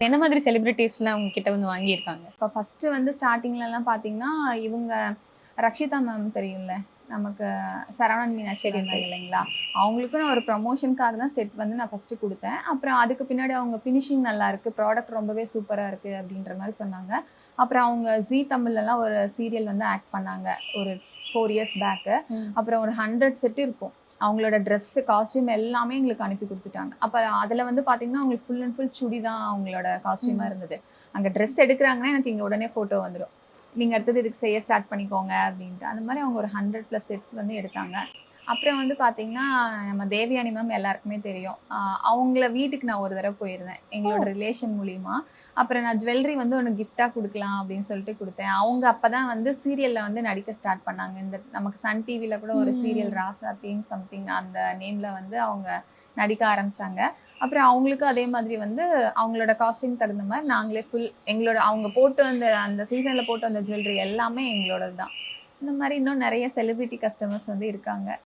என்ன மாதிரி செலிபிரிட்டீஸ்லாம் உங்ககிட்ட வந்து வாங்கியிருக்காங்க? இப்போ ஃபர்ஸ்ட்டு வந்து ஸ்டார்ட்டிங்லலாம் பார்த்தீங்கன்னா, இவங்க ரக்ஷிதா மேம் தெரியும்ல. நமக்கு சரவணன் மீனாட்சி தெரியும், வந்தாங்க தெரியும். இல்லைங்களா? அவங்களுக்கு நான் ஒரு ப்ரமோஷனுக்காக தான் செட் வந்து நான் ஃபர்ஸ்ட்டு குடுத்தேன். அப்புறம் அதுக்கு பின்னாடி அவங்க ஃபினிஷிங் நல்லாயிருக்கு, ப்ராடக்ட் ரொம்பவே சூப்பரா இருக்கு அப்படின்ற மாரி சொன்னாங்க. அப்புறம் அவங்க ஜீ தமிழ்லலாம் ஒரு சீரியல் வந்து ஆக்ட் பண்ணாங்க. ஒரு 4 இயர்ஸ் பேக்கு. ம். அப்புறம் ஒரு 100 செட் இருக்கும். அவங்களோட ட்ரெஸ்ஸு, காஸ்டியூம் எல்லாமே எங்களுக்கு அனுப்பி குடுத்துட்டாங்க. அப்ப அதுல வந்து பார்த்தீங்கன்னா, அவங்களுக்கு ஃபுல் அண்ட் ஃபுல் சுடி தான் அவங்களோட காஸ்டியூமா ம். இருந்தது. அங்க ட்ரெஸ் எடுக்குறாங்கன்னா, எனக்கு இங்க உடனே ஃபோட்டோ வந்துரும். நீங்க அடுத்தது இதுக்கு செய்ய ஸ்டார்ட் பண்ணிக்கோங்க அப்டின்ட்டு. அந்த மாரி அவங்க ஒரு 100+ செட்ஸ் வந்து எடுத்தாங்க. அப்புறம் வந்து பார்த்தீங்கன்னா, நம்ம தேவயானி மேம் எல்லாருக்குமே தெரியும். அவங்கள வீட்டுக்கு நான் ஒரு தடவ போயிருந்தேன். எங்களோட ஓ! ரிலேஷன் மூலியமா. அப்புறம் நான் ஜுவல்லரி வந்து ஒண்ணு கிஃப்ட்டா குடுக்கலாம் அப்டின்னு சொல்லிட்டு குடுத்தேன். அவங்க அப்பதான் வந்து சீரியல்ல வந்து நடிக்க ஸ்டார்ட் பண்ணாங்க. இந்த நமக்கு சன் டிவில கூட ஒரு சீரியல் ம். ராசாத்தின்னு சம்திங் அந்த நேம்ல வந்து அவங்க நடிக்க ஆரம்பிச்சாங்க. அப்புறம் அவங்களுக்கும் அதே மாதிரி வந்து அவங்களோட காஸ்டியூம் தகுந்த மாரி நாங்களே எங்களோட அவங்க போட்டு வந்த அந்த சீசன்ல போட்டு வந்த ஜுவல்லரி எல்லாமே எங்களோடது தான். இந்த மாரி இன்னும் நெறைய செலிபிரிட்டி கஸ்டமர்ஸ் வந்து இருக்காங்க.